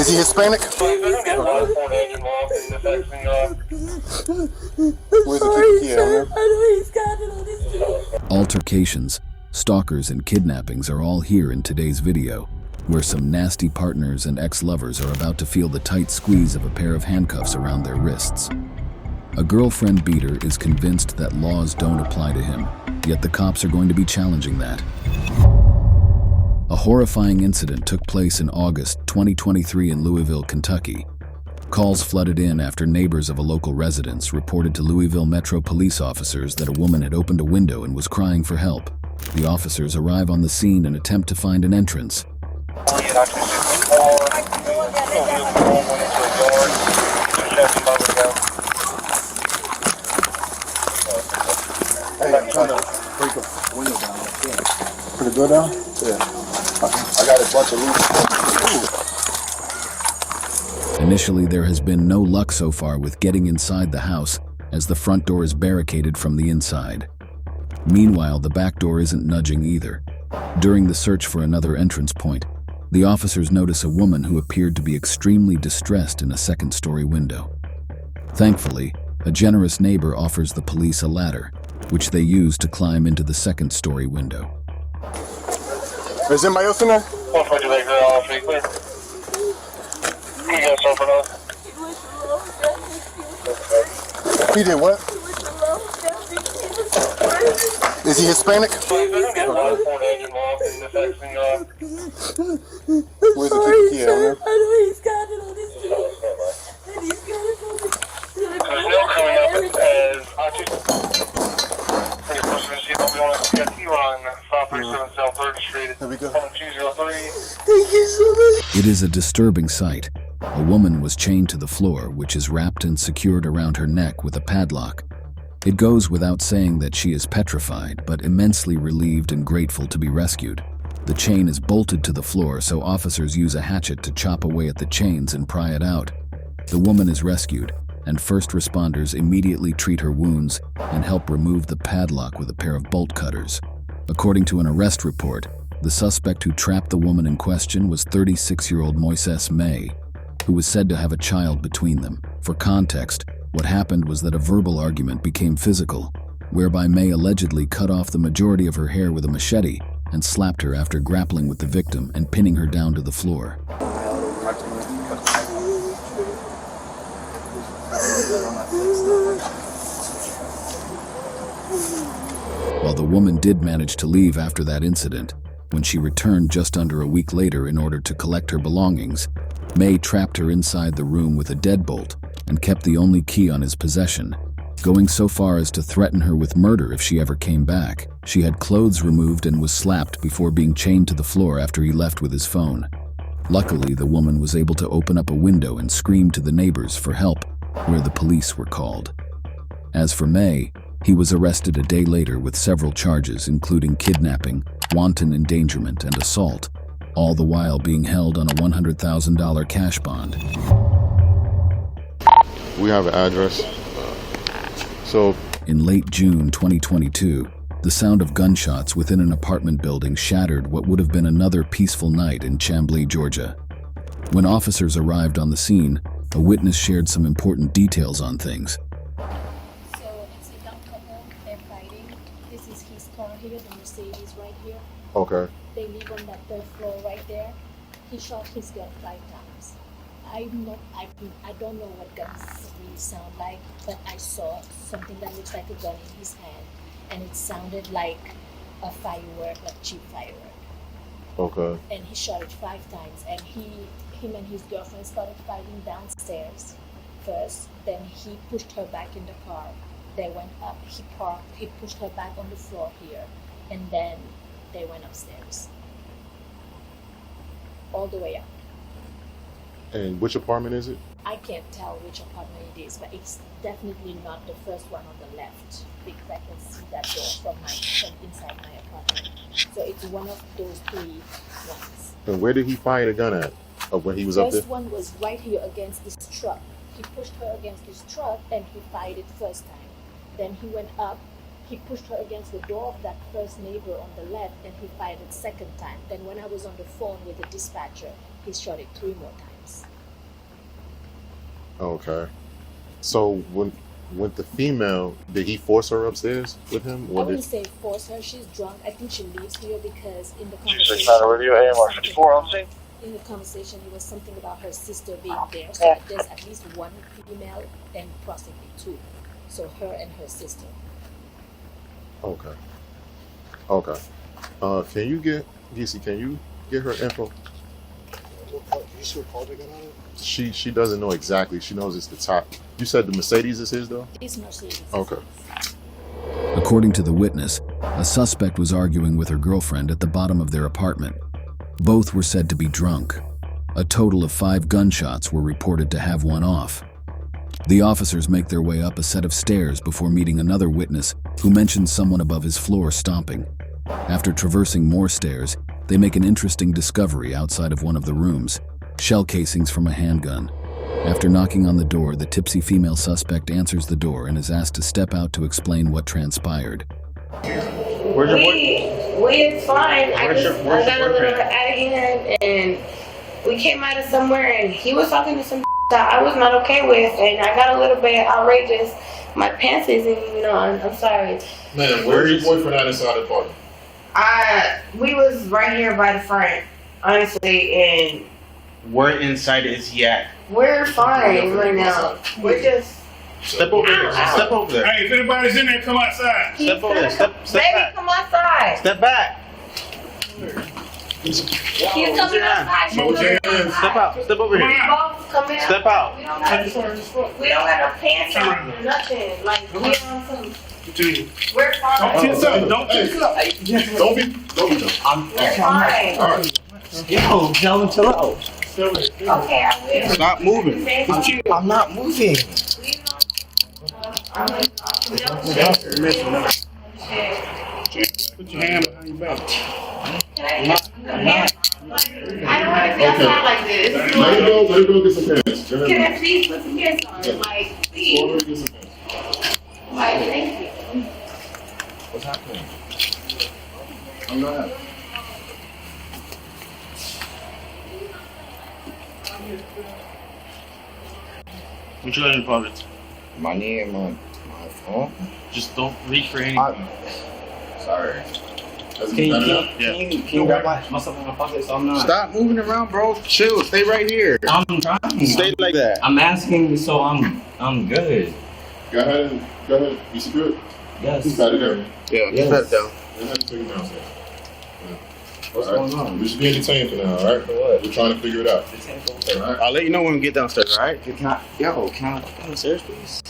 Is he Hispanic? Sorry, Where's sir. the kid? I know he's got it on his too. Altercations, stalkers, and kidnappings are all here in today's video, where some nasty partners and ex-lovers are about to feel the tight squeeze of a pair of handcuffs around their wrists. A girlfriend beater is convinced that laws don't apply to him, yet the cops are going to be challenging that. A horrifying incident took place in August 2023 in Louisville, Kentucky. Calls flooded in after neighbors of a local residence reported to Louisville Metro police officers that a woman had opened a window and was crying for help. The officers arrive on the scene and attempt to find an entrance. Hey, I'm trying to break a window down. Pretty good down? Yeah. I got a bunch of loose. Initially, there has been no luck so far with getting inside the house, as the front door is barricaded from the inside. Meanwhile, the back door isn't nudging either. During the search for another entrance point, the officers notice a woman who appeared to be extremely distressed in a second-story window. Thankfully, a generous neighbor offers the police a ladder, which they use to climb into the second-story window. Is anybody else in there? He did what? Is he Hispanic? Sorry, Where's the sorry, kid? sir. I know he's got it on his too. And he's got it on his There we go. Thank you so much. It is a disturbing sight. A woman was chained to the floor, which is wrapped and secured around her neck with a padlock. It goes without saying that she is petrified, but immensely relieved and grateful to be rescued. The chain is bolted to the floor, so officers use a hatchet to chop away at the chains and pry it out. The woman is rescued, and first responders immediately treat her wounds and help remove the padlock with a pair of bolt cutters. According to an arrest report, the suspect who trapped the woman in question was 36-year-old Moises May, who was said to have a child between them. For context, what happened was that a verbal argument became physical, whereby May allegedly cut off the majority of her hair with a machete and slapped her after grappling with the victim and pinning her down to the floor. While the woman did manage to leave after that incident, when she returned just under a week later in order to collect her belongings, May trapped her inside the room with a deadbolt and kept the only key on his possession, going so far as to threaten her with murder if she ever came back. She had clothes removed and was slapped before being chained to the floor after he left with his phone. Luckily, the woman was able to open up a window and scream to the neighbors for help, where the police were called. As for May, he was arrested a day later with several charges, including kidnapping, wanton endangerment, and assault, all the while being held on a $100,000 cash bond. We have an address. In late June 2022, the sound of gunshots within an apartment building shattered what would have been another peaceful night in Chamblee, Georgia. When officers arrived on the scene, a witness shared some important details on things. So it's a young couple, they're fighting. This is his car here, the Mercedes right here. Okay. They live on that third floor right there. He shot his gun 5 times. I don't know what guns really sound like, but I saw something that looks like a gun in his hand, and it sounded like a firework, like cheap firework. Okay. And he shot it 5 times, and him and his girlfriend started fighting downstairs first. Then he pushed her back in the car. They went up. He parked. He pushed her back on the floor here, and then they went upstairs, all the way up. And which apartment is it? I can't tell which apartment it is, but it's definitely not the first one on the left, because I can see that door from inside my apartment. So it's one of those 3 ones. And where did he fire the gun at? When he was up there? First one was right here against this truck. He pushed her against this truck and he fired it first time. Then he went up, he pushed her against the door of that first neighbor on the left, and he fired it second time. Then when I was on the phone with the dispatcher, he shot it 3 more times. Okay. So when the female, did he force her upstairs with him? I Or wouldn't did, say force her. She's drunk. I think she leaves here because in the Just conversation, trying to review AMR 54 on scene. in the conversation, it was something about her sister being there. So there's at least one female and possibly two. So her and her sister. okay. Okay. Can you get DC? Can you get her info? You see what call they got on it? She doesn't know exactly. She knows it's the top. You said the Mercedes is his though. It's Mercedes. Okay. According to the witness, a suspect was arguing with her girlfriend at the bottom of their apartment. Both were said to be drunk. A total of 5 gunshots were reported to have won off. The officers make their way up a set of stairs before meeting another witness who mentions someone above his floor stomping. After traversing more stairs, they make an interesting discovery outside of one of the rooms: shell casings from a handgun. After knocking on the door, the tipsy female suspect answers the door and is asked to step out to explain what transpired. Where's your boy? We is fine. I Where's got your a little boyfriend? out of hand, and we came out of somewhere, and he was talking to some that I was not okay with, and I got a little bit outrageous. My pants isn't, I'm sorry. Man, where's your boyfriend at inside the apartment? We was right here by the front, honestly, and Where inside is he at? we're fine right now. We're just. Step over there. Step over there. Hey, if anybody's in there, come outside. Step over there. Step Baby, back. come outside. Step back. He's coming outside. Smoke your hands. Step out. Step over Come here. on. Both come in. Step out. We don't got no pants on or nothing. Like, we on some. We're fine. Don't kiss up. Don't kiss up. Don't be. We're fine. All right. Yo, gentlemen, chill out. Okay, I will. Stop moving. I'm not moving. Put your hand behind your back. I don't want to be outside like this. Let her go get some pants. Let her Can I please put some pants on? Like, please. go get some pants. Like, thank you. What's happening? I'm not. What you got in your pockets? Money and my phone. Just don't reach for anything. Sorry. That's Can you, better now? can you grab my stuff in my pocket so I'm not? Stop moving around, bro. Chill. Stay right here. I'm trying. Stay like that. I'm asking so I'm good. Go ahead. You secure? Yes. He's better there. Yeah, Yes. put it down. Go ahead and take him downstairs. What's All right? going on? We should be entertained for now, alright? For what? We're trying to figure it out. Alright? I'll let you know when we get downstairs, alright? Can I go downstairs, please?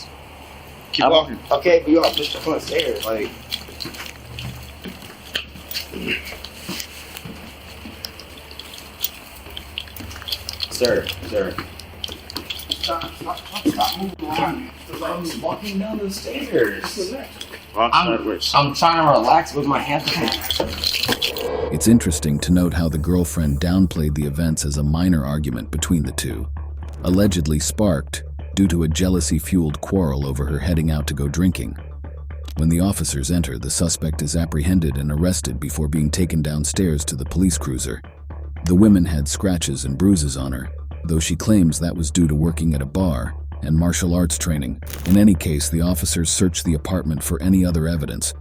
Keep walking. Okay, but you all push the front stairs. Like, sir. Stop moving around. I'm walking down the stairs. Walk sideways. I'm trying to relax with my hands. It's interesting to note how the girlfriend downplayed the events as a minor argument between the two, allegedly sparked due to a jealousy-fueled quarrel over her heading out to go drinking. When the officers enter, the suspect is apprehended and arrested before being taken downstairs to the police cruiser. The women had scratches and bruises on her, though she claims that was due to working at a bar and martial arts training. In any case, the officers searched the apartment for any other evidence.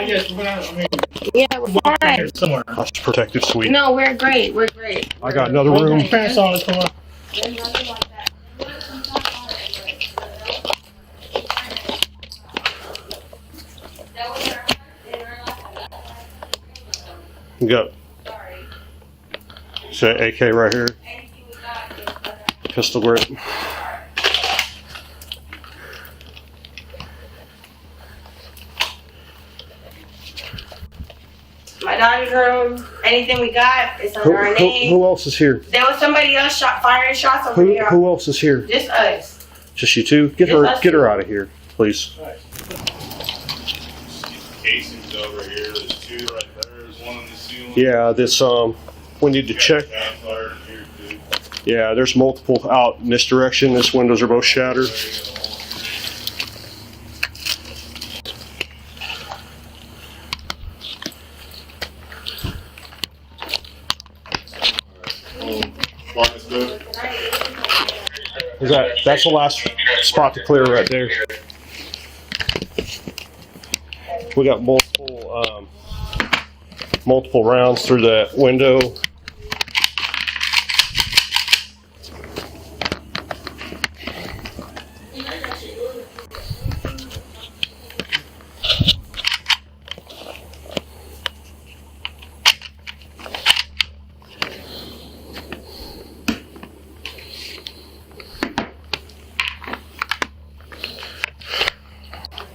Yes, but I mean, Yeah, we're fine. somewhere. That's protected suite. No, we're great. We're great. I got another room. Pants on, come on. There's nothing like that. You got say AK right here. Pistol grip. My daughter's room, anything we got, it's under our name. Who else is here? There was somebody else firing shots over here. Who else is here? Just us. Just you two? Get her out of here, please. Casings over here. There's two right there. There's one on the ceiling. Yeah, this We need to check. Yeah, there's multiple out in this direction. These windows are both shattered. That's the last spot to clear right there. We got multiple rounds through that window.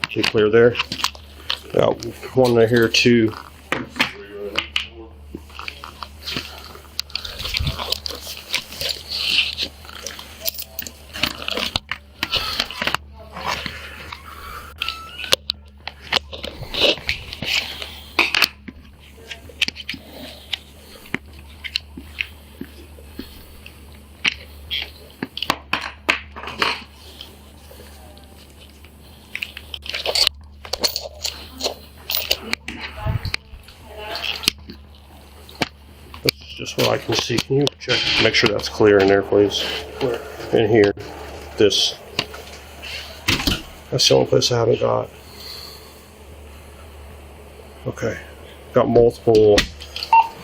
Okay, clear there. Got one right here too. Just what I can see. Can you check? Make sure that's clear in there, please. In here. This. That's the only place I haven't got. Okay. Got multiple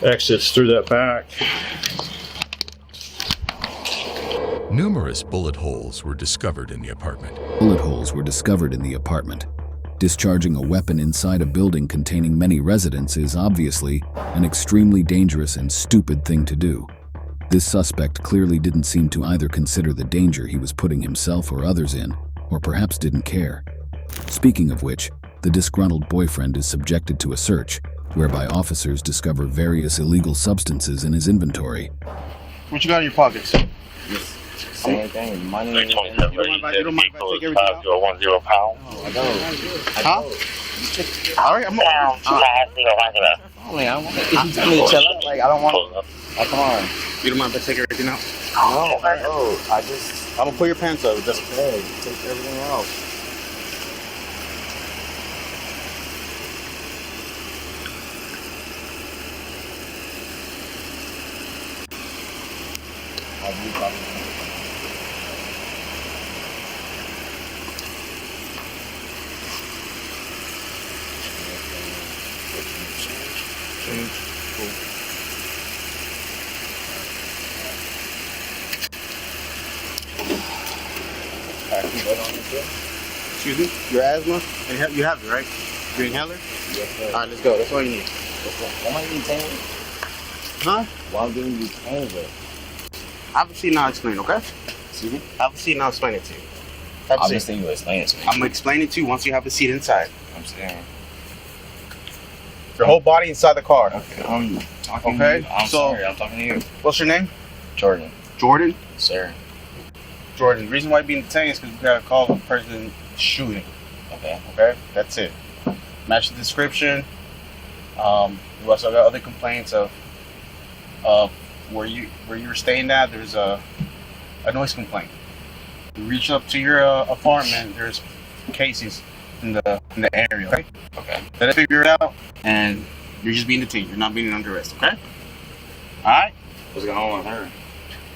exits through that back. Numerous bullet holes were discovered in the apartment. Bullet holes were discovered in the apartment. Discharging a weapon inside a building containing many residents is obviously an extremely dangerous and stupid thing to do. This suspect clearly didn't seem to either consider the danger he was putting himself or others in, or perhaps didn't care. Speaking of which, the disgruntled boyfriend is subjected to a search, whereby officers discover various illegal substances in his inventory. What you got in your pockets? Same thing. Money. You don't mind if I take everything out? 5010 pound. Oh, I don't. Huh? All right, I'm Only I want to chill out. Like I don't want to. Oh, come on. You don't mind if I take everything out? No, I just. I'm gonna pull your pants up. Just Hey, take everything out. Excuse me? Your asthma? And you have it, right? Your inhaler? Yes, sir. Alright, let's go. That's all you need. Why am I getting detained? Huh? Why am I getting detained with? Have a seat and I'll explain, okay? Excuse me? Have a seat and I'll explain it to you. Have a seat. Obviously, you explain it to me. I'm gonna explain it to you once you have a seat inside. I'm saying. Your whole body inside the car. Okay, I'm talking Okay, to you. I'm so- sorry, I'm talking to you. What's your name? Jordan. Jordan? Sir. Jordan. The reason why you're being detained is because we got a call of a person shooting. Okay. Okay? That's it. Match the description. We also got other complaints of where you were staying at. There's a noise complaint. You reach up to your apartment. There's cases in the area. Okay. Okay. Let us figure it out, and you're just being detained. You're not being under arrest. Okay. All right. What's going on with her?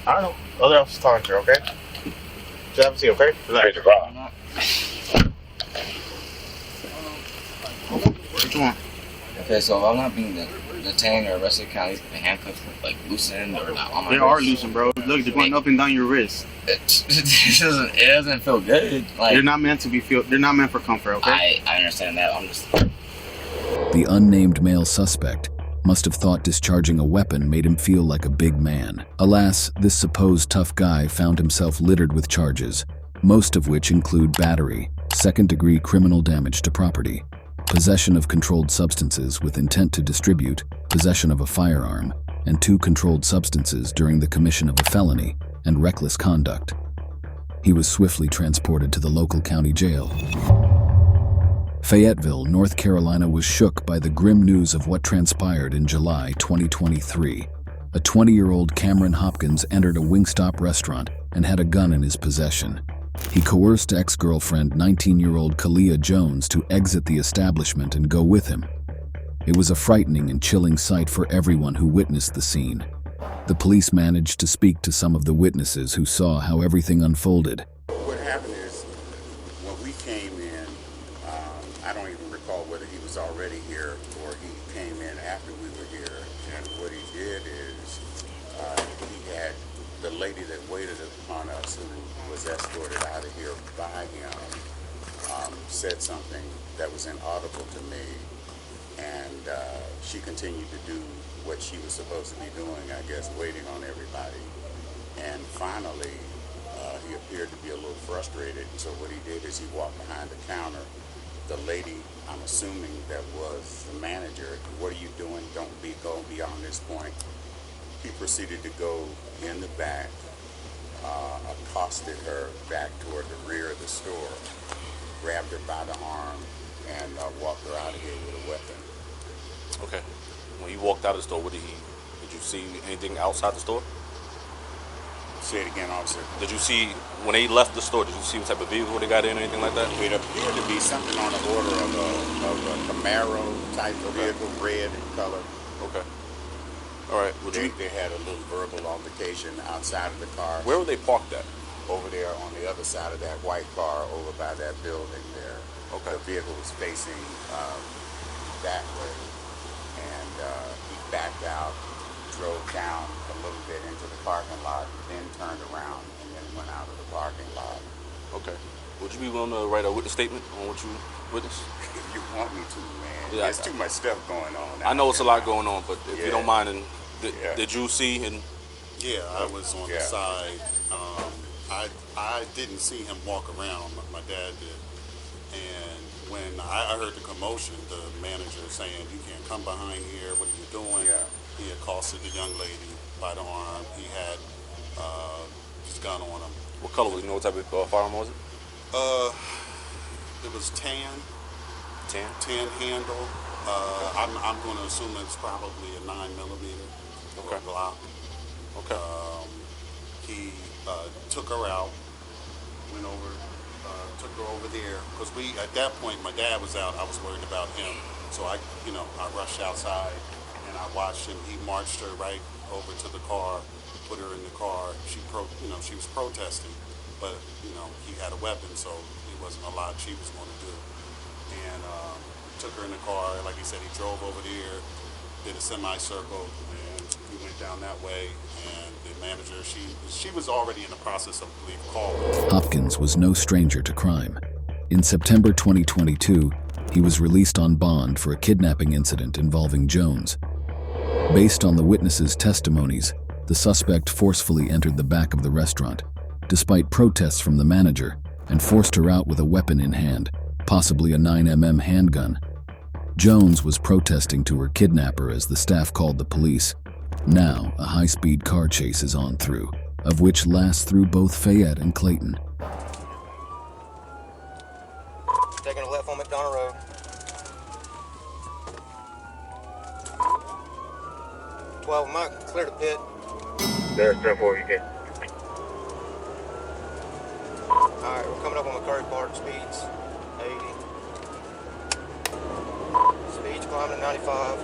I don't know. Other officers talking to her. Okay. Just have a seat. Okay. Relax. What you want? Okay, so if I'm not being detained or arrested, can I at least get the handcuffs like loosened or not on my They wrist? are loosened, bro. Look, they're going up and down your wrist. It doesn't feel good. Like They're not meant to be They're not meant for comfort. Okay. I understand that. I'm just. The unnamed male suspect must have thought discharging a weapon made him feel like a big man. Alas, this supposed tough guy found himself littered with charges, most of which include battery, second-degree criminal damage to property, possession of controlled substances with intent to distribute, possession of a firearm, and 2 controlled substances during the commission of a felony, and reckless conduct. He was swiftly transported to the local county jail. Fayetteville, North Carolina was shook by the grim news of what transpired in July 2023. a 20-year-old Cameron Hopkins entered a Wingstop restaurant and had a gun in his possession. He coerced ex-girlfriend 19-year-old Kalia Jones to exit the establishment and go with him. It was a frightening and chilling sight for everyone who witnessed the scene. The police managed to speak to some of the witnesses who saw how everything unfolded. What happened is, when we came in, I don't even recall whether he was already here or he came in after we were here. And what he did is, he had the lady that waited upon us, who was escorted out of here by him, said something that was inaudible to me. And she continued to do what she was supposed to be doing, I guess, waiting on everybody. And finally, he appeared to be a little frustrated. So what he did is he walked behind the counter. The lady, I'm assuming that was the manager, "What are you doing? Don't go beyond this point." He proceeded to go in the back, accosted her back toward the rear of the store, grabbed her by the arm, and walked her out of here with a weapon. Okay. When you walked out of the store, did you see anything outside the store? Say it again, officer. Did you see, when they left the store, did you see what type of vehicle they got in or anything like that? It appeared to be something on the order of a Camaro type of vehicle, red in color. Okay. All right. They had a little verbal altercation outside of the car. Where were they parked at? Over there on the other side of that white car, over by that building there. Okay. The vehicle was facing that way. And he backed out, drove down a little bit into the parking lot, then turned around and then went out of the parking lot. Okay. Would you be willing to write a witness statement on what you witnessed? If you want me to, man. Yeah, There's too much stuff going on. I know it's a lot going on, but if you don't mind, Yeah. did you see and? Yeah, I was on the side. I didn't see him walk around. My dad did. And when I heard the commotion, the manager saying, "You can't come behind here. What are you doing?" Yeah. He accosted the young lady by the arm. He had his gun on him. What color was it? You know what type of firearm was it? It was tan. Tan? Tan handle. I'm going to assume it's probably a 9mm. Okay. Glock. Okay. He took her out, went over, took her over there, because at that point, my dad was out. I was worried about him, so I rushed outside and I watched him. He marched her right over to the car, put her in the car. She was protesting, but he had a weapon, so it wasn't a lot she was going to do. And took her in the car. Like he said, he drove over there, did a semicircle, and we went down that way. And the manager, she was already in the process of calling. Hopkins was no stranger to crime. In September 2022, he was released on bond for a kidnapping incident involving Jones. Based on the witnesses' testimonies, the suspect forcefully entered the back of the restaurant, despite protests from the manager, and forced her out with a weapon in hand, possibly a 9mm handgun. Jones was protesting to her kidnapper as the staff called the police. Now, a high-speed car chase is on through, of which lasts through both Fayette and Clayton. Taking a left on McDonough Road. Mike, clear the pit. There's 10-4, you can. Alright, we're coming up on McCurry Park, speeds 80. Speeds climbing to 95.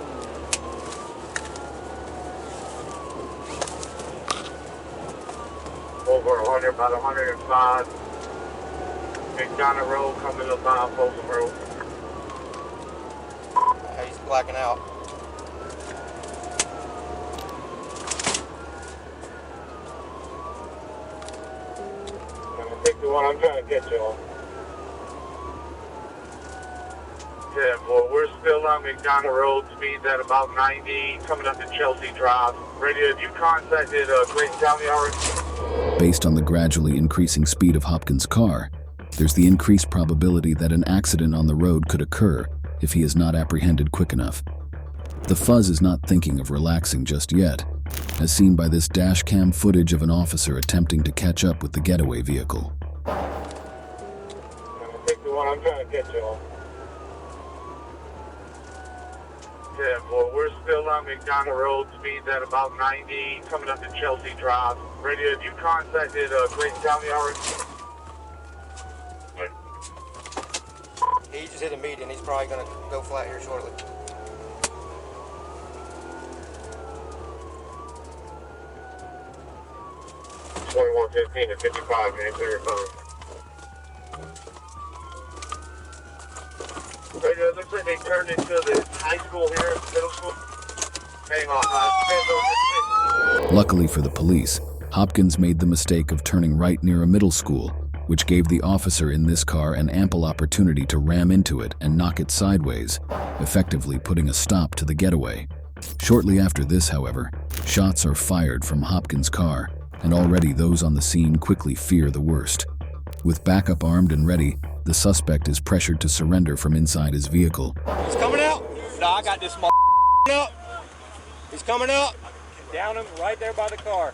Over 100, about 105. McDonough Road coming up on Folsom Road. He's blacking out. I'm 61, I'm trying to get you on. Yeah, well, we're still on McDonough Road, speeds at about 90, coming up to Chelsea Drive. Radio, have you contacted Clayton County already? Based on the gradually increasing speed of Hopkins' car, there's the increased probability that an accident on the road could occur if he is not apprehended quick enough. The fuzz is not thinking of relaxing just yet, as seen by this dash cam footage of an officer attempting to catch up with the getaway vehicle. I'm 61, I'm trying to get you on. Well, we're still on McDonald Road, speeds at about 90, coming up to Chelsea Drive. Radio, have you contacted Clayton County already? He just hit a meeting. He's probably going to go flat here shortly. (21:15 to 55), man, clear your phone. Radio, it looks like they turned into the high school here, middle school. Hang on, Luckily for the police, Hopkins made the mistake of turning right near a middle school, which gave the officer in this car an ample opportunity to ram into it and knock it sideways, effectively putting a stop to the getaway. Shortly after this, however, shots are fired from Hopkins' car, and already those on the scene quickly fear the worst. With backup armed and ready, the suspect is pressured to surrender from inside his vehicle. He's coming out. No, I got this up. He's coming out. Down him right there by the car.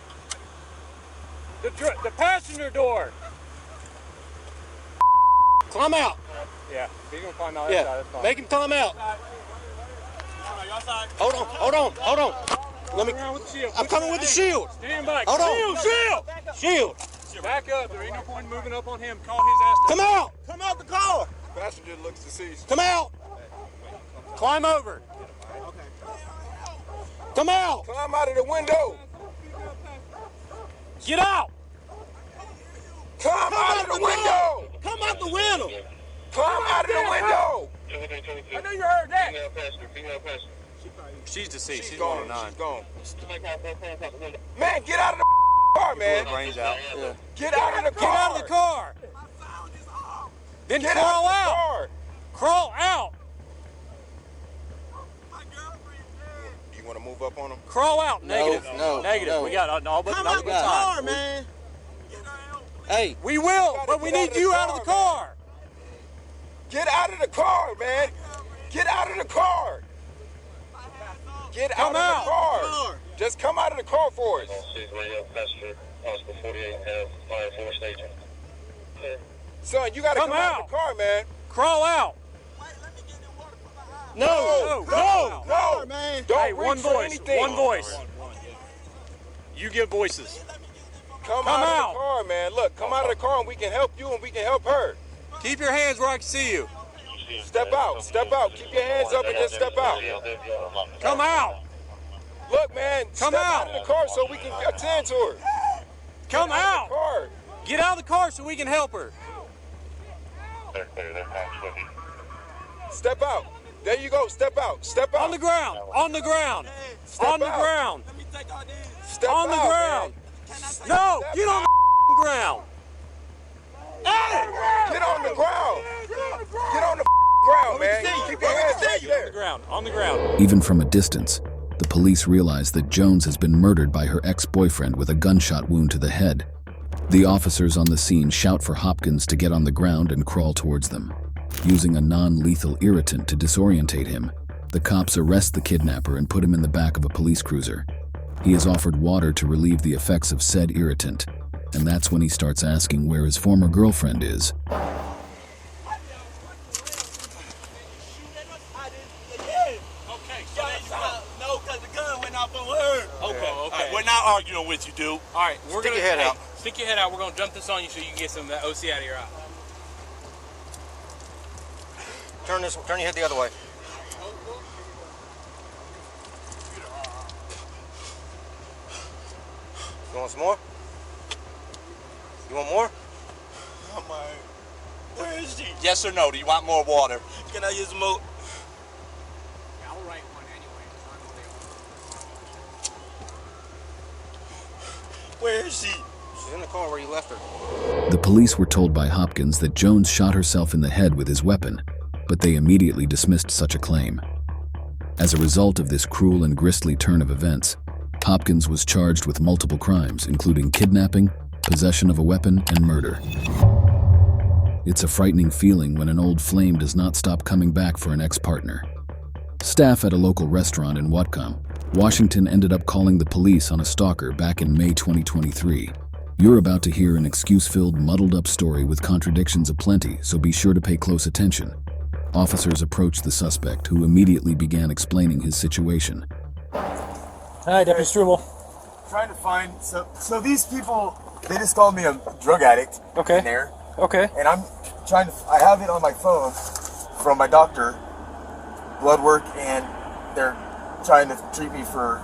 The passenger door. Climb out. Yeah, he's gonna climb out. Yeah, that's fine. make him climb out. Hold on. Let me. I'm coming with the shield. Stand back. Hold on. Shield. Back up. There ain't no point in moving up on him. Call his ass down. Come out. Come out the car. Passenger looks deceased. Come out. Climb over. Come out. Climb out of the window. Get out. Climb out of the window. Come out the window. Climb out of the window. I know you heard that. She's deceased. She's gone. She's gone. Man, get out of the car, man. Brains out. Yeah. Get out of the car. Get out of the car. Then Get crawl out. out. Crawl out. You want to move up on him? Crawl out. Negative. Negative. No. We got all but Come not out the the car, time. man. Hey, we will, but we need you out of the car. Get out of the car, man. Get out of the car. Get out of the car. Just come out of the car for us. Son, you gotta come out of the car, man. Crawl out. No, man. Hey, Don't one reach for voice. anything. One voice. You give voices. Come out of the car, man. Look, come out of the car and we can help you and we can help her. Keep your hands where I can see you. Step out. Step out. Keep your hands up and just step out. Come out. Look, man. Come step out. out of the car so we can attend to her. Come out. Of the car. Get out of the car so we can help her. Step out. There you go. Step out. Step out. On the ground. On the ground. Step on the out. ground. Step on the out, ground. man. No, Step get on out. the ground. Get on the ground. Get on the ground, man. Keep your hands right there. On the ground. On the ground. Even from a distance, the police realize that Jones has been murdered by her ex-boyfriend with a gunshot wound to the head. The officers on the scene shout for Hopkins to get on the ground and crawl towards them. Using a non-lethal irritant to disorientate him, the cops arrest the kidnapper and put him in the back of a police cruiser. He is offered water to relieve the effects of said irritant, and that's when he starts asking where his former girlfriend is. We're not arguing with you, dude. All right, we're Stick your head out. Stick your head out. We're gonna jump this on you so you can get some of that OC out of your eye. Turn your head the other way. You want some more? You want more? Where is she? Yes or no? Do you want more water? Can I use some more? I'll write one anyway. Where is she? She's in the car where you left her. The police were told by Hopkins that Jones shot herself in the head with his weapon, but they immediately dismissed such a claim. As a result of this cruel and grisly turn of events, Hopkins was charged with multiple crimes, including kidnapping, possession of a weapon, and murder. It's a frightening feeling when an old flame does not stop coming back for an ex-partner. Staff at a local restaurant in Whatcom, Washington ended up calling the police on a stalker back in May 2023. You're about to hear an excuse-filled, muddled-up story with contradictions aplenty, so be sure to pay close attention. Officers approached the suspect, who immediately began explaining his situation. Hi, Deputy Struble. Trying to find, so these people, they just called me a drug addict. Okay. In there. Okay. And I'm trying to, I have it on my phone from my doctor, blood work, and they're trying to treat me for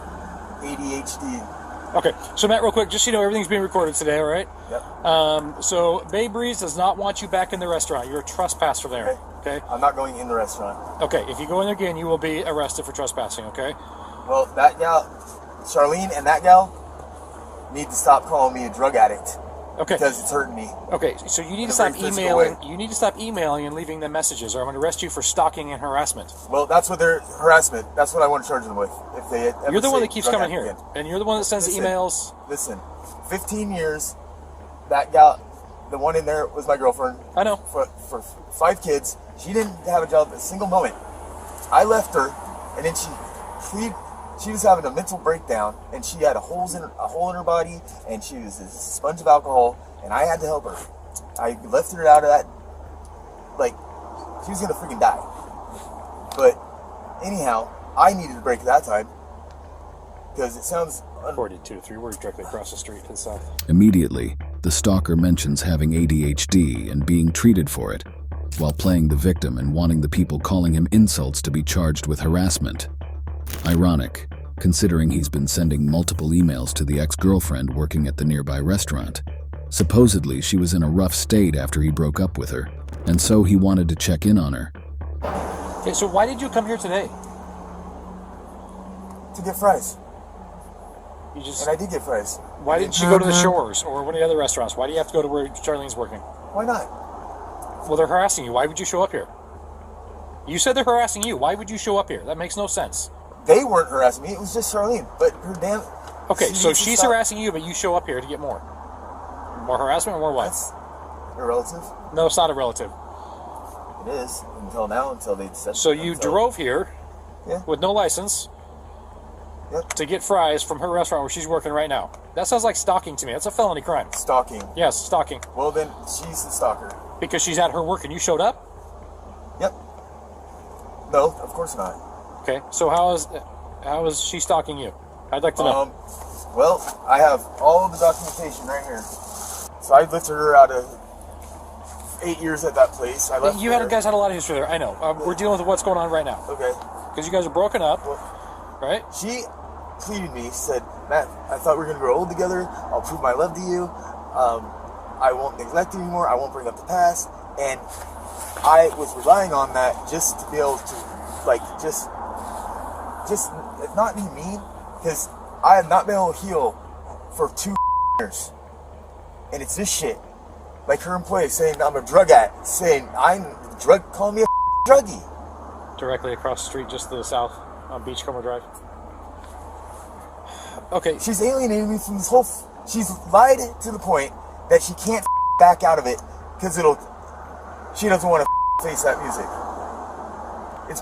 ADHD. Okay, so Matt, real quick, just so you know, everything's being recorded today, all right? Yep. So Bay Breeze does not want you back in the restaurant. You're a trespasser there, okay? I'm not going in the restaurant. Okay, if you go in there again, you will be arrested for trespassing, okay? Well, that gal, Charlene, and that gal need to stop calling me a drug addict. Okay. Because it's hurting me. Okay, so you need In to a stop very physical emailing. way. You need to stop emailing and leaving them messages, or I'm going to arrest you for stalking and harassment. Well, that's what they're harassment. That's what I want to charge them with. If they ever You're the one say that keeps drug coming here, addict again. and you're the one that sends the emails. Listen, 15 years, that gal, the one in there was my girlfriend. I know. For 5 kids. She didn't have a job a single moment. I left her, and then she was having a mental breakdown, and she had a hole in her body, and she was a sponge of alcohol, and I had to help her. I lifted her out of that, like, she was gonna freaking die. But anyhow, I needed a break at that time, because it sounds... 42-3, we're directly across the street to the south. Immediately, the stalker mentions having ADHD and being treated for it, while playing the victim and wanting the people calling him insults to be charged with harassment. Ironic, considering he's been sending multiple emails to the ex-girlfriend working at the nearby restaurant. Supposedly, she was in a rough state after he broke up with her, and so he wanted to check in on her. Okay, so why did you come here today? To get fries. And I did get fries. Why didn't you go to the Shores or one of the other restaurants? Why do you have to go to where Charlene's working? Why not? Well, they're harassing you. Why would you show up here? You said they're harassing you. Why would you show up here? That makes no sense. They weren't harassing me. It was just Charlene. But her damn... Okay, so needs to she's stop. harassing you, but you show up here to get more. More harassment or more what? That's irrelative. No, it's not a relative. It is. Until now, until they said... So you drove here with no license to get fries from her restaurant where she's working right now. That sounds like stalking to me. That's a felony crime. Stalking. Yes, stalking. Well, then she's the stalker. Because she's at her work and you showed up? Yep. No, of course not. Okay, so how is she stalking you? I'd like to know. Well, I have all of the documentation right here. So I lifted her out of 8 years at that place. I left You guys had a lot of history there. I know. We're dealing with what's going on right now. Okay. Because you guys are broken up, right? She pleaded me, said, Matt, I thought we were going to grow old together. I'll prove my love to you. I won't neglect you anymore. I won't bring up the past. And I was relying on that just to be able to, like, just not be mean, because I have not been able to heal for 2 years. And it's this shit. Like her employee saying I'm a drug addict, saying call me a druggie. Directly across the street, just to the south, on Beachcomber Drive. Okay. She's alienated me from this whole... She's lied to the point that she can't back out of it, because she doesn't want to face that music. It's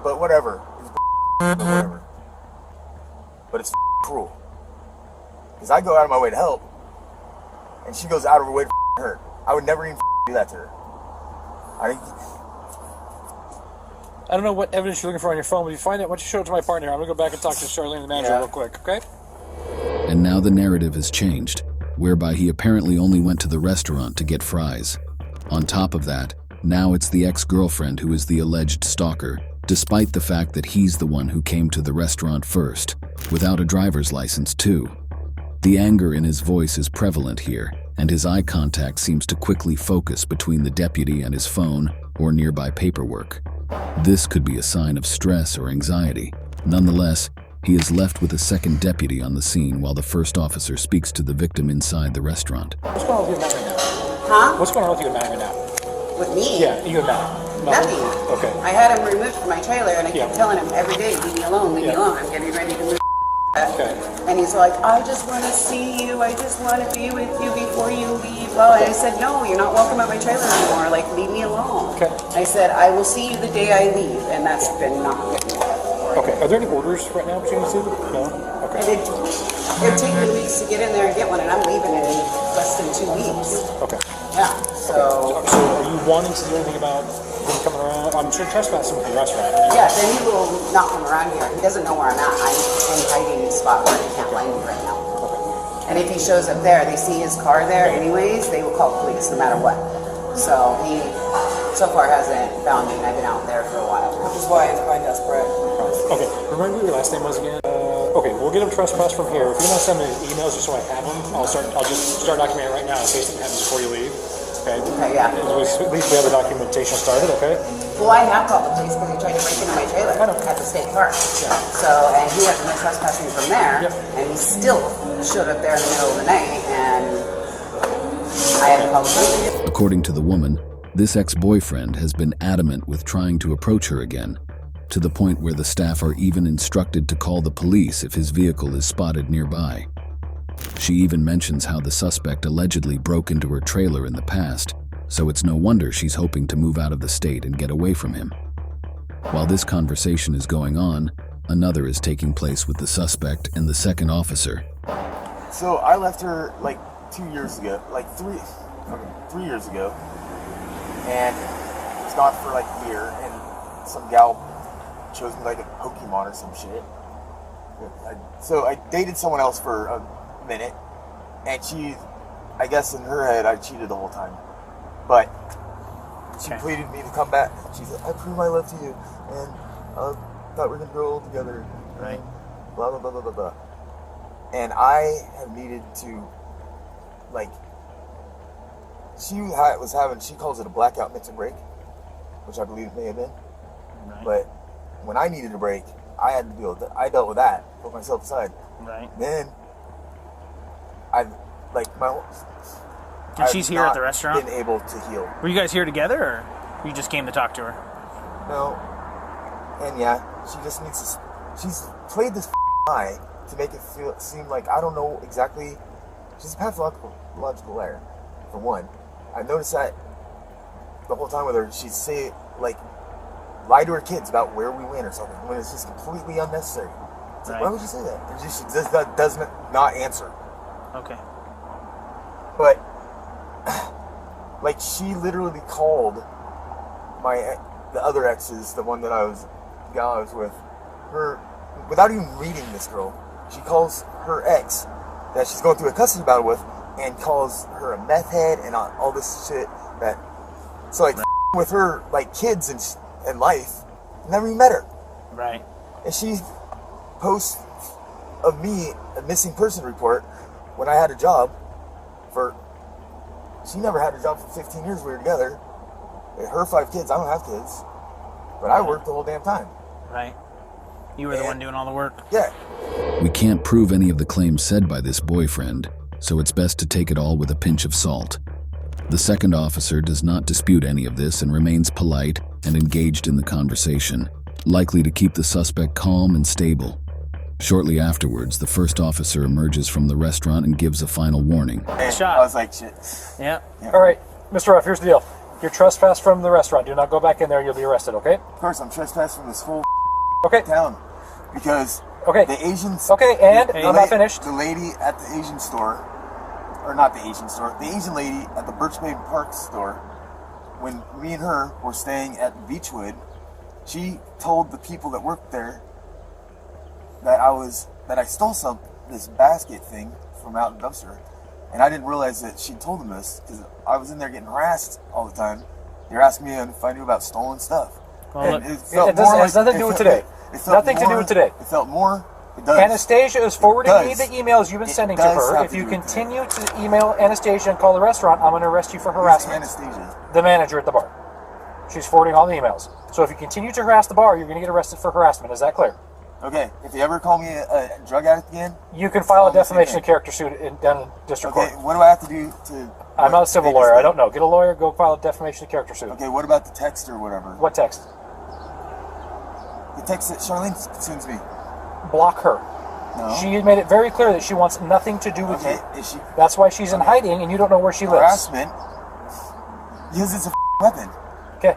but whatever. It's but whatever. But it's cruel. Because I go out of my way to help, and she goes out of her way to hurt. I would never even do that to her. I don't know what evidence you're looking for on your phone, but if you find it, why don't you show it to my partner? I'm going to go back and talk to Charlene, the manager, real quick, okay? And now the narrative has changed, whereby he apparently only went to the restaurant to get fries. On top of that, now it's the ex-girlfriend who is the alleged stalker, despite the fact that he's the one who came to the restaurant first, without a driver's license too. The anger in his voice is prevalent here, and his eye contact seems to quickly focus between the deputy and his phone or nearby paperwork. This could be a sign of stress or anxiety. Nonetheless, he is left with a second deputy on the scene while the first officer speaks to the victim inside the restaurant. What's going on with you and Matt right now? Huh? What's going on with you and Matt right now? With me? Yeah, you and Matt. Nothing. Okay. I had him removed from my trailer, and I kept telling him every day, leave me alone, leave me alone. I'm getting ready to move. Okay. And he's like, I just want to see you. I just want to be with you before you leave. Well, and I said, no, you're not welcome at my trailer anymore. Like, leave me alone. Okay. I said, I will see you the day I leave, and that's been not good. Okay. Are there any orders right now between you two? No? Okay. It'd take me weeks to get in there and get one, and I'm leaving it in less than 2 weeks. Okay. Yeah, so... So are you wanting to do anything about him coming around? I'm trespassing with the restaurant. Yeah, then he will not come around here. He doesn't know where I'm at. I'm in hiding spot where he can't find me right now. And if he shows up there, they see his car there anyways, they will call police no matter what. So he so far hasn't found me, and I've been out there for a while. Which is why it's quite desperate. Okay, remember what your last name was again? Okay, we'll get him trespassed from here. If you want to send me emails just so I have them, I'll just start documenting right now in case it happens before you leave. Okay? Okay, yeah. At least we have the documentation started, okay? Well, I have called the police because he tried to break into my trailer at the state park. Yeah. So, and he had been trespassing from there, and he still showed up there in the middle of the night, and I had to call the police. According to the woman, this ex-boyfriend has been adamant with trying to approach her again, to the point where the staff are even instructed to call the police if his vehicle is spotted nearby. She even mentions how the suspect allegedly broke into her trailer in the past, so it's no wonder she's hoping to move out of the state and get away from him. While this conversation is going on, another is taking place with the suspect and the second officer. So I left her like 2 years ago, like three years ago, and was gone for like a year, and some gal chose me like a Pokemon or some shit. So I dated someone else for a minute, and she, I guess in her head, I cheated the whole time. But she pleaded me to come back. She said, I prove my love to you, and I thought we were going to grow old together. Right. Blah, blah, blah, blah, blah, blah. And I have needed to, like, she calls it a blackout mental break, which I believe it may have been. Right. But when I needed a break, I had to deal with it. I dealt with that, put myself aside. Right. Then, I've, like, and she's here at the restaurant? Been able to heal. Were you guys here together, or you just came to talk to her? No. And yeah, she just needs to, she's played this lie to make it seem like I don't know exactly. She's a pathological liar, for one. I noticed that the whole time with her, she'd say, like, lie to her kids about where we went or something, when it's just completely unnecessary. It's like, why would you say that? And she just does not answer. Okay. But, like, she literally called the other exes, the one that I was with, her, without even reading this girl, she calls her ex that she's going through a custody battle with, and calls her a meth head and all this shit that, so like, with her, like, kids and life, never even met her. Right. And she posts of me a missing person report when I had a job she never had a job for 15 years we were together. Her 5 kids, I don't have kids. But I worked the whole damn time. Right. You were the one doing all the work? Yeah. We can't prove any of the claims said by this boyfriend, so it's best to take it all with a pinch of salt. The second officer does not dispute any of this and remains polite and engaged in the conversation, likely to keep the suspect calm and stable. Shortly afterwards, the first officer emerges from the restaurant and gives a final warning. Shot. I was like, shit. Yeah. All right, Mr. Ruff, here's the deal. You're trespassed from the restaurant. Do not go back in there. You'll be arrested, okay? Of course, I'm trespassed from this whole town. Because the Asians... Okay, and I'm not finished. The lady at the Asian store, or not the Asian store, the Asian lady at the Birch Bay Park store, when me and her were staying at Beechwood, she told the people that worked there that I stole this basket thing from out in the dumpster, and I didn't realize that she told them this because I was in there getting harassed all the time. They're asking me if I knew about stolen stuff. Well, it has nothing to do with today. Nothing to do with today. It felt more. It does. Anastasia is forwarding me the emails you've been sending to her. If you continue to email Anastasia and call the restaurant, I'm going to arrest you for harassment. Who's Anastasia? The manager at the bar. She's forwarding all the emails. So if you continue to harass the bar, you're going to get arrested for harassment. Is that clear? Okay, if you ever call me a drug addict again, you can file a defamation of character suit down in district court. Okay, what do I have to do to... I'm not a civil lawyer. I don't know. Get a lawyer, go file a defamation of character suit. Okay, what about the text or whatever? What text? The text that Charlene sends me. Block her. No. She made it very clear that she wants nothing to do with you. Is she... That's why she's in hiding and you don't know where she lives. Harassment? Because it's a weapon. Okay,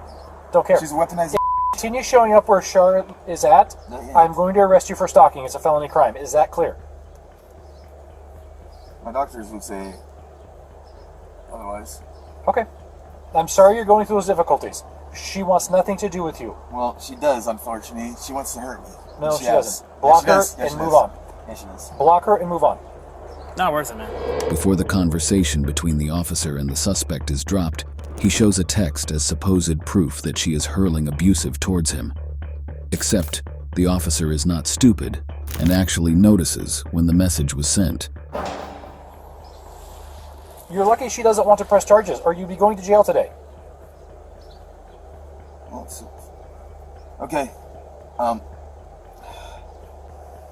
don't care. She's a weaponized... Continue showing up where Charlotte is at. I'm going to arrest you for stalking. It's a felony crime. Is that clear? My doctors would say otherwise. Okay. I'm sorry you're going through those difficulties. She wants nothing to do with you. Well, she does, unfortunately. She wants to hurt me. No, she has. doesn't. Block her Yes, and she move does. on. Yeah, she does. Block her and move on. Not worth it, man. Before the conversation between the officer and the suspect is dropped, he shows a text as supposed proof that she is hurling abusive towards him. Except, the officer is not stupid and actually notices when the message was sent. You're lucky she doesn't want to press charges, or you'd be going to jail today. Well, okay.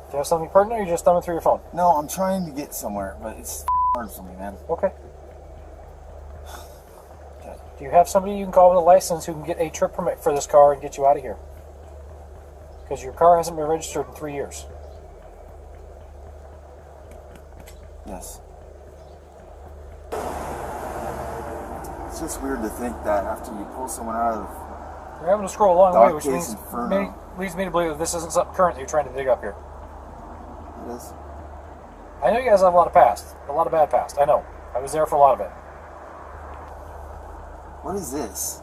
Do you have something pertinent, or you're just thumbing through your phone? No, I'm trying to get somewhere, but it's hard for me, man. Okay. Do you have somebody you can call with a license who can get a trip permit for this car and get you out of here? Because your car hasn't been registered in 3 years. Yes. It's just weird to think that after you pull someone out of You're having to scroll a long way, which Dark-Case means Inferno. leads me to believe that this isn't something current that you're trying to dig up here. It is. I know you guys have a lot of past, a lot of bad past. I know. I was there for a lot of it. What is this?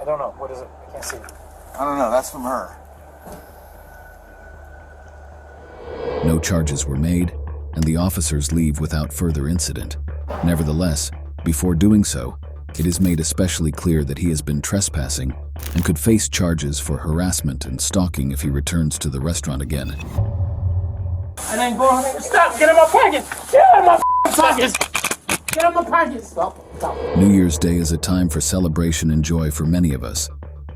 I don't know. What is it? I can't see. I don't know. That's from her. No charges were made, and the officers leave without further incident. Nevertheless, before doing so, it is made especially clear that he has been trespassing and could face charges for harassment and stalking if he returns to the restaurant again. I ain't going. Stop! Get in my pocket! Get out of my pockets! Get out of my pockets! Stop! New Year's Day is a time for celebration and joy for many of us.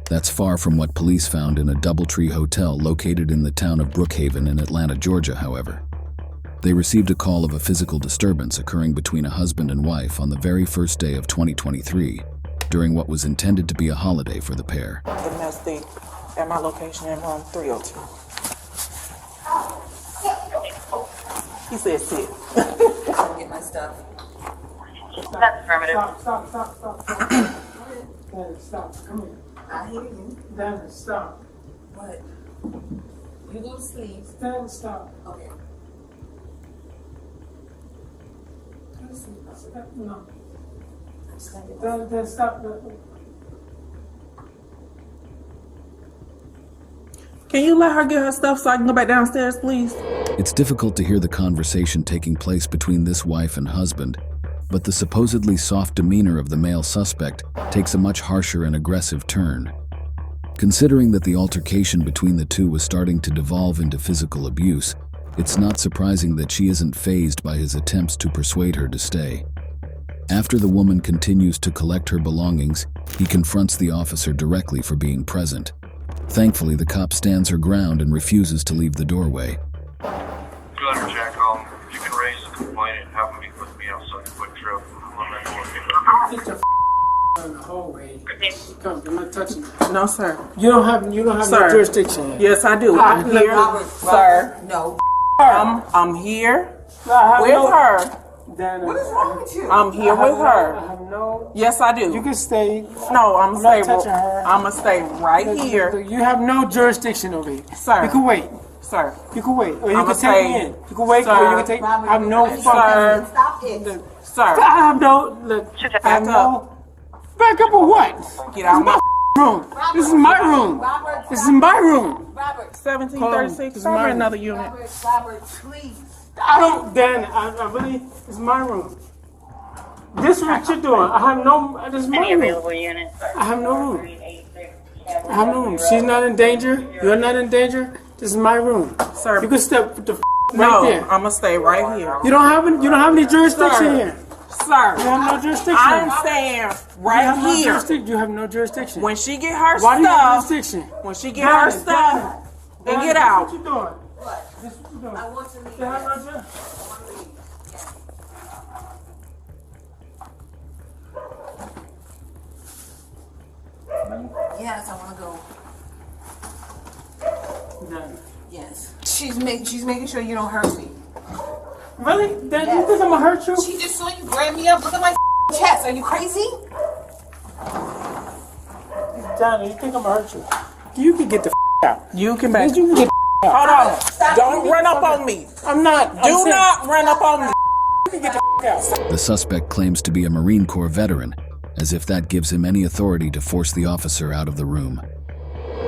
That's far from what police found in a DoubleTree hotel located in the town of Brookhaven in Atlanta, Georgia, however. They received a call of a physical disturbance occurring between a husband and wife on the very first day of 2023, during what was intended to be a holiday for the pair. Domestic at my location in room 302. He said sit. Get my stuff. That's affirmative. Stop. Dennis, stop. Come here. I hear you. Dennis, stop. What? You go to sleep. Dennis, stop. Okay. No. Dennis, stop. Can you let her get her stuff so I can go back downstairs, please? It's difficult to hear the conversation taking place between this wife and husband, but the supposedly soft demeanor of the male suspect takes a much harsher and aggressive turn. Considering that the altercation between the two was starting to devolve into physical abuse, it's not surprising that she isn't fazed by his attempts to persuade her to stay. After the woman continues to collect her belongings, he confronts the officer directly for being present. Thankfully, the cop stands her ground and refuses to leave the doorway. Go under check. You can raise a complaint and have them be with me outside the quick trip. Get your in the hallway. Come, I'm not touching you. No, sir. You don't have Sir. no jurisdiction. Yes, I do. I'm here, sir. No. I'm here with her. What is wrong with you? I'm here with her. I have no. Yes, I do. You can stay. No, I'm not touching her. I'm gonna stay right here. You have no jurisdiction over here. Sir. You can wait. Sir. You can wait. Or you I'ma can take me stay- in. You can wait Sir. or you can take. I have no Sir. fucking. Stop it. Sir. I have no. Look. I have no. Back up or what? Get out of my room. This is my room. This is my room. 1736. This is Probably my another unit. Robert, please. I don't, Dan. I really. This is my room. This is what you're doing. I have no. This is my room. I have no room. I have no room. She's not in danger. You're not in danger. This is my room. Sir. You can step the right No, there. I'm gonna stay right here. You don't have any jurisdiction Sir. here. Sir. You have no jurisdiction. I'm staying right you have no here. jurisdiction. You have no jurisdiction. When she get her Why do you have stuff, jurisdiction? when she get her stuff, then get out. What you doing? This is what you doing. I want to leave. You have no jurisdiction. Yes, I want to go. Dan. Yes. She's making sure you don't hurt me. Really? Dan, you think I'm gonna hurt you? She just saw you grab me up. Look at my chest. Are you crazy? Dan, you think I'm gonna hurt you? You can get the out. You can back. You can get the Hold on. Stop. Don't run up on me. I'm not. Do not run up on me. You can get the out. The suspect claims to be a Marine Corps veteran as if that gives him any authority to force the officer out of the room.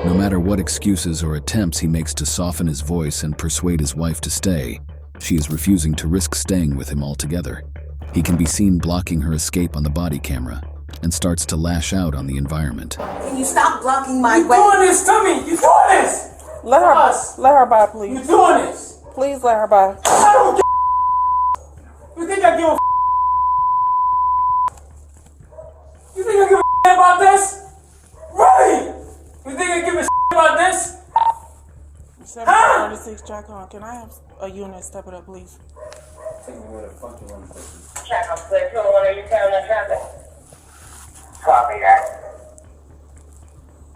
No matter what excuses or attempts he makes to soften his voice and persuade his wife to stay, she is refusing to risk staying with him altogether. He can be seen blocking her escape on the body camera and starts to lash out on the environment. Can you stop blocking my way? You're doing this to me. You're doing this. Let her by, please. You're doing this. Please let her by. I don't give a. You think I give a. You think I give a about this? Really? You think I give a about this? 736 Jack on. Can I have a unit step it up, please? Check on clear. 201, are you carrying that traffic? Copy that.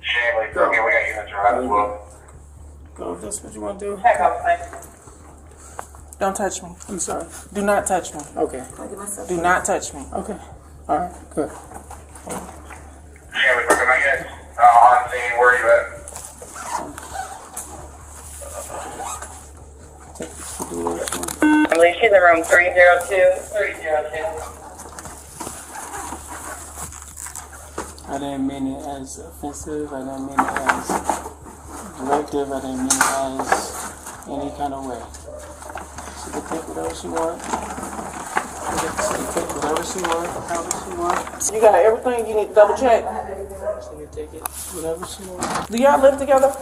Shanley, okay, we got units around as well. Go if that's what you want to do. Check on clear. Don't touch me. I'm sorry. Do not touch me. Okay. Do not touch me. Okay. All right. Good. Shanley, can I get on scene? Where are you at? I believe she's in room 302. 302. I didn't mean it as offensive. I didn't mean it as directive. I didn't mean it as any kind of way. She can take whatever she wants. She can take whatever she wants, however she wants. You got everything you need to double check. She can take it whatever she wants. Do y'all live together?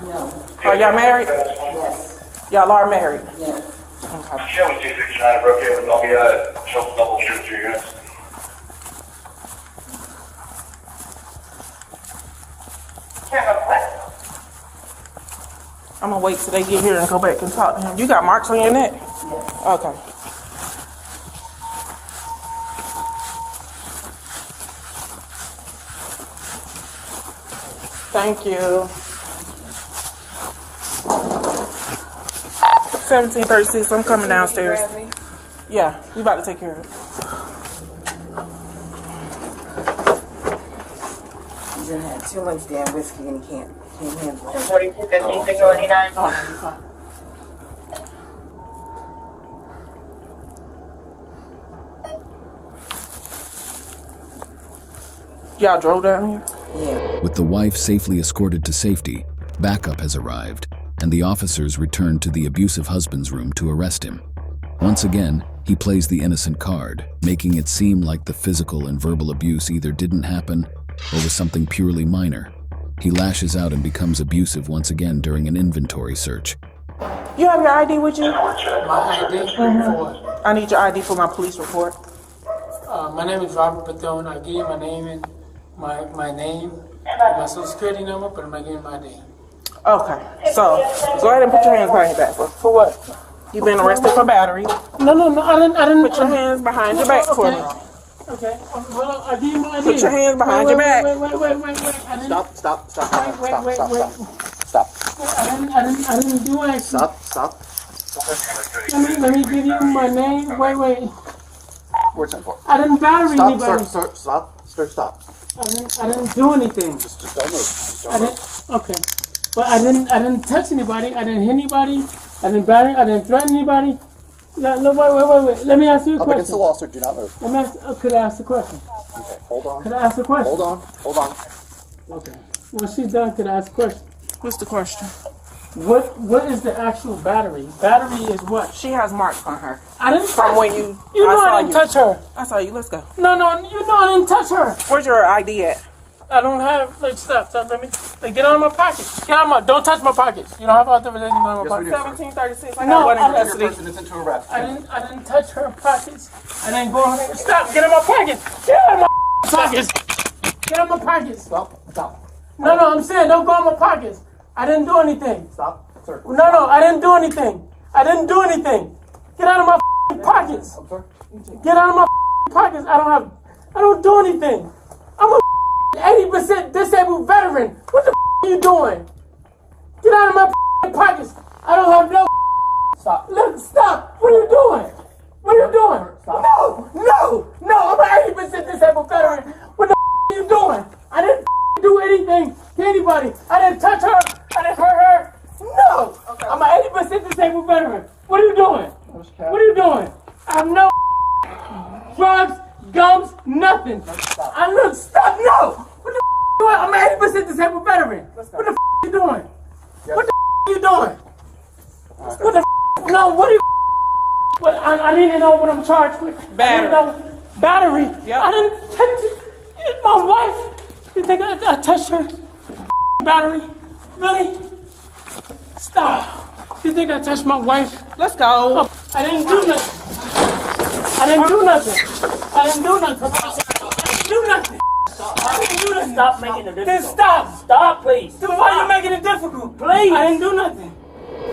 No. Are y'all married? Yes. Y'all are married? Yes. Okay. Shanley 269, okay, I'll be triple double shoot for you guys. I'm gonna wait till they get here and go back and talk to him. You got marks on your neck? Yes. Okay. Thank you. 1736, I'm coming downstairs. Yeah, we about to take care of it. He's in had too much damn whiskey and he can't handle it. 42, 15, 649. Y'all drove down here? Yeah. With the wife safely escorted to safety, backup has arrived, and the officers return to the abusive husband's room to arrest him. Once again, he plays the innocent card, making it seem like the physical and verbal abuse either didn't happen or was something purely minor. He lashes out and becomes abusive once again during an inventory search. You have your ID with you? My ID? For I need your ID for my police report. my name is Robert Bethune. I give you my name and my name and my social security number, but I'm not giving my ID. Okay, so go ahead and put your hands behind your back. For what? You've been arrested for battery. No, I didn't. Put your hands behind your back for me. Okay, hold on, I give you my ID. Put your hands behind your back. Wait. I didn't, Stop. Stop. I didn't do anything. Stop. Let me give you my name. Wait. Where's that for? I didn't battery anybody. Stop. I didn't do anything. Just don't move. Okay. But I didn't touch anybody. I didn't hit anybody. I didn't battery. I didn't threaten anybody. No, wait. Let me ask you a Up question. against the wall, sir. Do not move. Let me ask, could I ask a question? Okay, hold on. Could I ask a question? Hold on. Okay. When she's done, could I ask a question? What's the question? What is the actual battery? Battery is what? She has marks on her. I didn't From touch when you know I didn't touch her. I saw you. Let's go. No, you know I didn't touch her. Where's your ID at? I don't have, stop, let me, get out of my pocket. Don't touch my pockets. You don't have authorization on my pocket. 1736, I No, got one in I didn't- custody. Person is into arrest. I didn't touch her pockets. I didn't go, stop, get out of my pockets. Get out of my pockets. Get out of my pockets. Stop. No, I'm saying, don't go in my pockets. I didn't do anything. Stop, sir. No, I didn't do anything. Get out of my pockets. I'm sorry. Get out of my pockets. I don't do anything. I'm a 80% disabled veteran. What the are you doing? Get out of my pockets. I don't have no. Stop. Look, stop. What are you doing? Stop. No. I'm an 80% disabled veteran. What the are you doing? I didn't do anything to anybody. I didn't touch her. I didn't hurt her. No. Okay. I'm an 80% disabled veteran. What are you doing? I have no drugs, gums, nothing. I look, stop, no! What the you doing? I'm 80% disabled veteran. What the you doing? What the you doing? What the no, what are you what, I need to know what I'm charged with. Battery. Battery? Yep. I didn't touch it. It's my wife. You think I touched her battery? Really? Stop. You think I touched my wife? Let's go. I didn't do nothing. I didn't do nothing. I didn't do nothing. I didn't do nothing. I didn't do nothing. Stop making it difficult. Then stop. Stop, please. Then why are you making it difficult? Please. I didn't do nothing.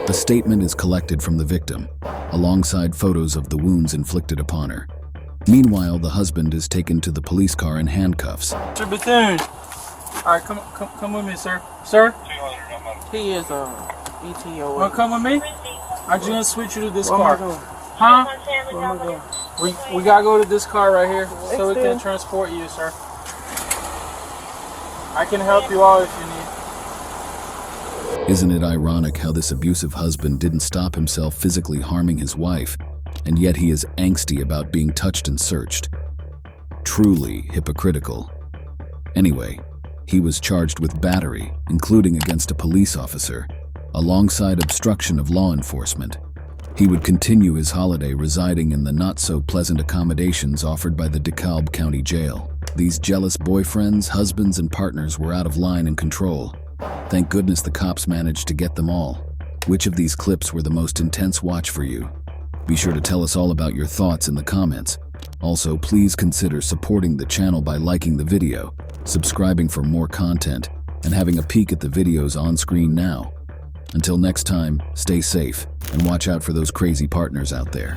A statement is collected from the victim, alongside photos of the wounds inflicted upon her. Meanwhile, the husband is taken to the police car in handcuffs. Mr. Bethune. All right, come with me, sir. Sir? He is ETO. Wanna come with me? I'm just gonna switch you to this car. Huh? We gotta go to this car right here so we can transport you, sir. I can help you out if you need. Isn't it ironic how this abusive husband didn't stop himself physically harming his wife, and yet he is angsty about being touched and searched? Truly hypocritical. Anyway, he was charged with battery, including against a police officer, alongside obstruction of law enforcement. He would continue his holiday residing in the not-so-pleasant accommodations offered by the DeKalb County Jail. These jealous boyfriends, husbands, and partners were out of line and control. Thank goodness the cops managed to get them all. Which of these clips were the most intense watch for you? Be sure to tell us all about your thoughts in the comments. Also, please consider supporting the channel by liking the video, subscribing for more content, and having a peek at the videos on screen now. Until next time, stay safe and watch out for those crazy partners out there.